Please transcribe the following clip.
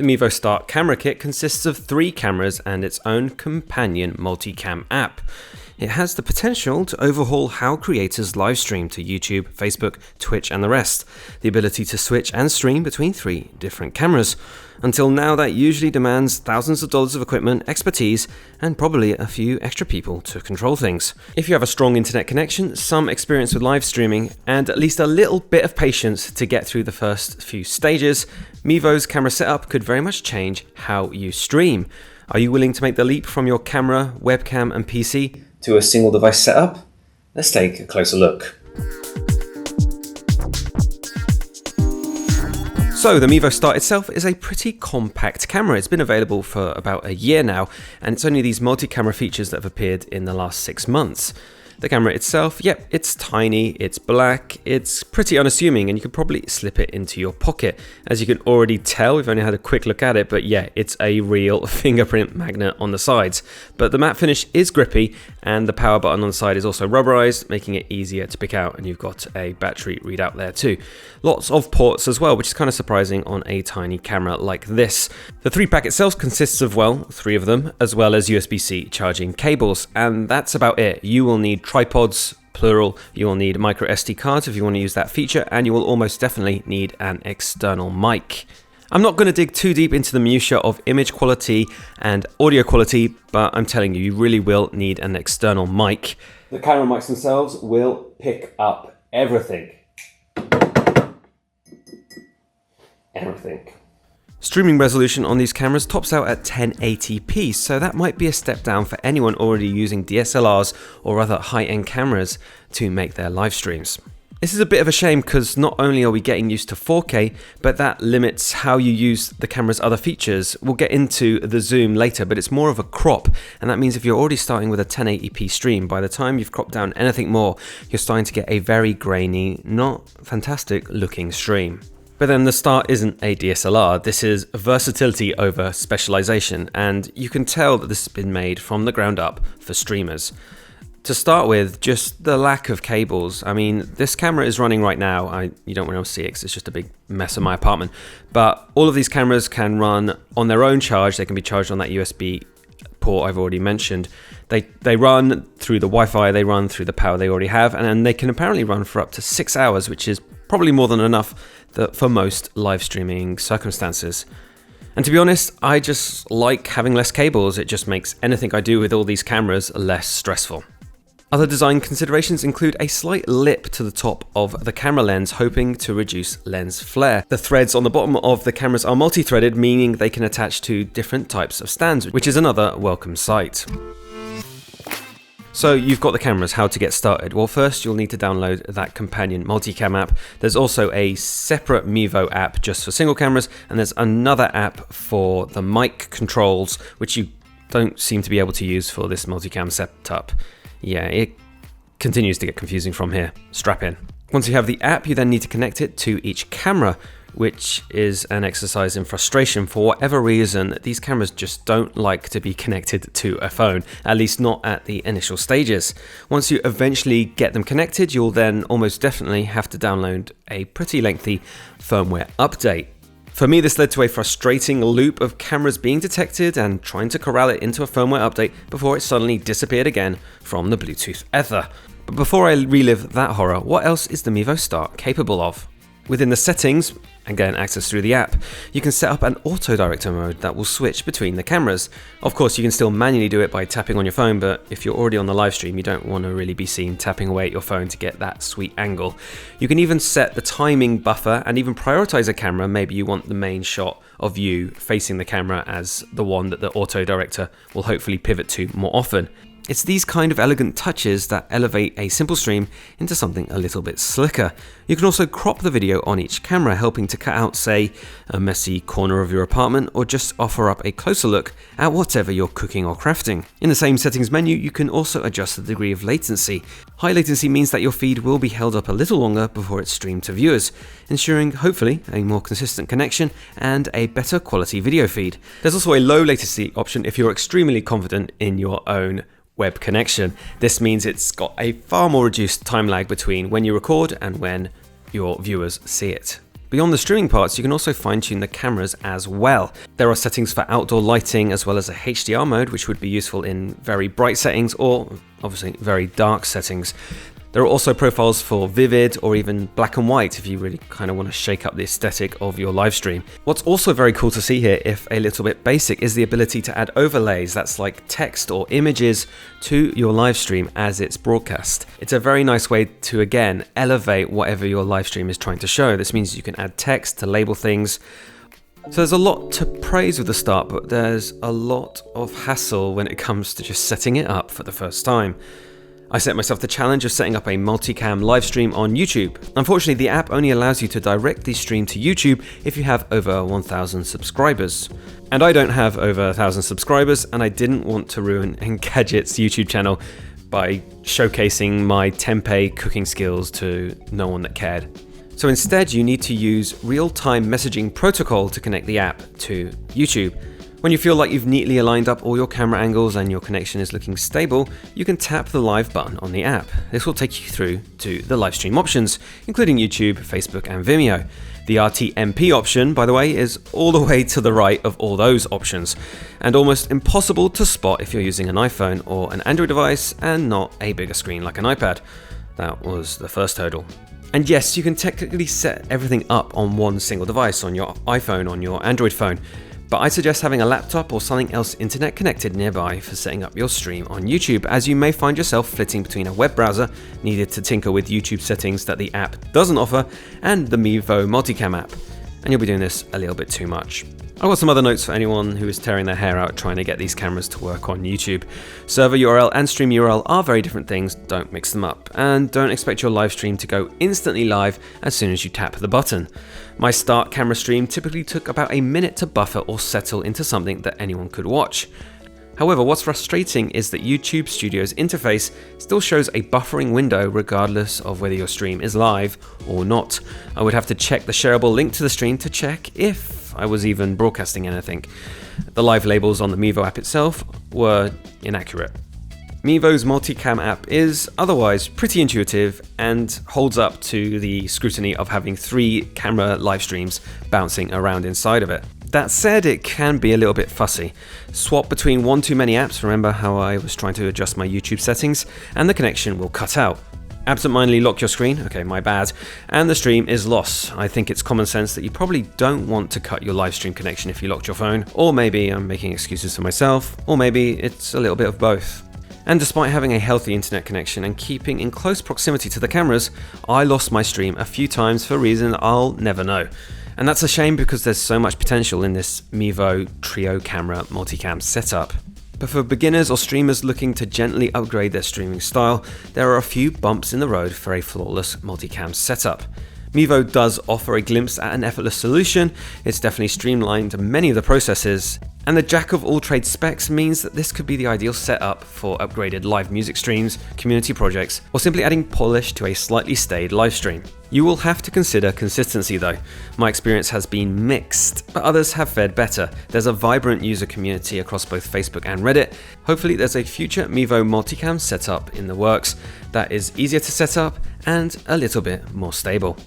The Mevo Start camera kit consists of 3 cameras and its own companion multicam app. It has the potential to overhaul how creators live stream to YouTube, Facebook, Twitch and the rest. The ability to switch and stream between 3 different cameras. Until now, that usually demands thousands of dollars of equipment, expertise, and probably a few extra people to control things. If you have a strong internet connection, some experience with live streaming, and at least a little bit of patience to get through the first few stages, Mevo's camera setup could very much change how you stream. Are you willing to make the leap from your camera, webcam, and PC to a single device setup? Let's take a closer look. So the Mevo Start itself is a pretty compact camera. It's been available for about a year now, and it's only these multi-camera features that have appeared in the last 6 months. The camera itself, yep, it's tiny, it's black, it's pretty unassuming, and you could probably slip it into your pocket. As you can already tell, we've only had a quick look at it, but yeah, it's a real fingerprint magnet on the sides. But the matte finish is grippy, and the power button on the side is also rubberized, making it easier to pick out, and you've got a battery readout there too. Lots of ports as well, which is kind of surprising on a tiny camera like this. The 3-pack itself consists of, well, 3 of them, as well as USB-C charging cables, and that's about it. You will need tripods, plural, you will need micro SD cards if you want to use that feature, and you will almost definitely need an external mic. I'm not going to dig too deep into the minutiae of image quality and audio quality, but I'm telling you, you really will need an external mic. The camera mics themselves will pick up everything. Everything. Streaming resolution on these cameras tops out at 1080p, so that might be a step down for anyone already using DSLRs or other high-end cameras to make their live streams. This is a bit of a shame because not only are we getting used to 4K, but that limits how you use the camera's other features. We'll get into the zoom later, but it's more of a crop, and that means if you're already starting with a 1080p stream, by the time you've cropped down anything more, you're starting to get a very grainy, not fantastic looking stream. But then the Start isn't a DSLR, this is versatility over specialization, and you can tell that this has been made from the ground up for streamers. To start with, just the lack of cables. I mean, this camera is running right now. You don't want to see it because it's just a big mess in my apartment. But all of these cameras can run on their own charge. They can be charged on that USB port I've already mentioned. They run through the Wi-Fi, they run through the power they already have, and they can apparently run for up to 6 hours, which is probably more than enough for most live streaming circumstances. And to be honest, I just like having less cables. It just makes anything I do with all these cameras less stressful. Other design considerations include a slight lip to the top of the camera lens, hoping to reduce lens flare. The threads on the bottom of the cameras are multi-threaded, meaning they can attach to different types of stands, which is another welcome sight. So you've got the cameras, how to get started. Well, first you'll need to download that companion multicam app. There's also a separate Mevo app just for single cameras, and there's another app for the mic controls, which you don't seem to be able to use for this multicam setup. Yeah, it continues to get confusing from here. Strap in. Once you have the app, you then need to connect it to each camera, which is an exercise in frustration. For whatever reason, these cameras just don't like to be connected to a phone, at least not at the initial stages. Once you eventually get them connected, you'll then almost definitely have to download a pretty lengthy firmware update. For me, this led to a frustrating loop of cameras being detected and trying to corral it into a firmware update before it suddenly disappeared again from the Bluetooth ether. But before I relive that horror, what else is the Mevo Start capable of? Within the settings, again accessed through the app, you can set up an auto director mode that will switch between the cameras. Of course, you can still manually do it by tapping on your phone, but if you're already on the live stream, you don't want to really be seen tapping away at your phone to get that sweet angle. You can even set the timing buffer and even prioritize a camera. Maybe you want the main shot of you facing the camera as the one that the auto director will hopefully pivot to more often. It's these kind of elegant touches that elevate a simple stream into something a little bit slicker. You can also crop the video on each camera, helping to cut out, say, a messy corner of your apartment, or just offer up a closer look at whatever you're cooking or crafting. In the same settings menu, you can also adjust the degree of latency. High latency means that your feed will be held up a little longer before it's streamed to viewers, ensuring, hopefully, a more consistent connection and a better quality video feed. There's also a low latency option if you're extremely confident in your own web connection. This means it's got a far more reduced time lag between when you record and when your viewers see it. Beyond the streaming parts, you can also fine-tune the cameras as well. There are settings for outdoor lighting as well as a HDR mode, which would be useful in very bright settings or obviously very dark settings. There are also profiles for vivid or even black and white if you really kind of want to shake up the aesthetic of your live stream. What's also very cool to see here, if a little bit basic, is the ability to add overlays, that's like text or images, to your live stream as it's broadcast. It's a very nice way to, again, elevate whatever your live stream is trying to show. This means you can add text to label things. So there's a lot to praise with the start, but there's a lot of hassle when it comes to just setting it up for the first time. I set myself the challenge of setting up a multicam live stream on YouTube. Unfortunately, the app only allows you to directly stream to YouTube if you have over 1,000 subscribers. And I don't have over 1,000 subscribers, and I didn't want to ruin Engadget's YouTube channel by showcasing my tempeh cooking skills to no one that cared. So instead, you need to use real-time messaging protocol to connect the app to YouTube. When you feel like you've neatly aligned up all your camera angles and your connection is looking stable, you can tap the live button on the app. This will take you through to the live stream options, including YouTube, Facebook, and Vimeo. The RTMP option, by the way, is all the way to the right of all those options, and almost impossible to spot if you're using an iPhone or an Android device and not a bigger screen like an iPad. That was the first hurdle. And yes, you can technically set everything up on one single device, on your iPhone, on your Android phone, but I suggest having a laptop or something else internet connected nearby for setting up your stream on YouTube, as you may find yourself flitting between a web browser needed to tinker with YouTube settings that the app doesn't offer and the Mevo multicam app, and you'll be doing this a little bit too much. I've got some other notes for anyone who is tearing their hair out trying to get these cameras to work on YouTube. Server URL and stream URL are very different things, don't mix them up. And don't expect your live stream to go instantly live as soon as you tap the button. My start camera stream typically took about a minute to buffer or settle into something that anyone could watch. However, what's frustrating is that YouTube Studio's interface still shows a buffering window regardless of whether your stream is live or not. I would have to check the shareable link to the stream to check if I was even broadcasting anything. The live labels on the Mevo app itself were inaccurate. Mevo's multicam app is otherwise pretty intuitive and holds up to the scrutiny of having 3 camera live streams bouncing around inside of it. That said, it can be a little bit fussy. Swap between one too many apps, remember how I was trying to adjust my YouTube settings, and the connection will cut out. Absentmindedly lock your screen, okay, my bad, and the stream is lost. I think it's common sense that you probably don't want to cut your live stream connection if you locked your phone, or maybe I'm making excuses for myself, or maybe it's a little bit of both. And despite having a healthy internet connection and keeping in close proximity to the cameras, I lost my stream a few times for a reason I'll never know. And that's a shame because there's so much potential in this Mevo trio camera multicam setup. But for beginners or streamers looking to gently upgrade their streaming style, there are a few bumps in the road for a flawless multicam setup. Mevo does offer a glimpse at an effortless solution. It's definitely streamlined many of the processes, and the jack of all trades specs means that this could be the ideal setup for upgraded live music streams, community projects, or simply adding polish to a slightly staid live stream. You will have to consider consistency though. My experience has been mixed, but others have fared better. There's a vibrant user community across both Facebook and Reddit. Hopefully there's a future Mevo multicam setup in the works that is easier to set up and a little bit more stable.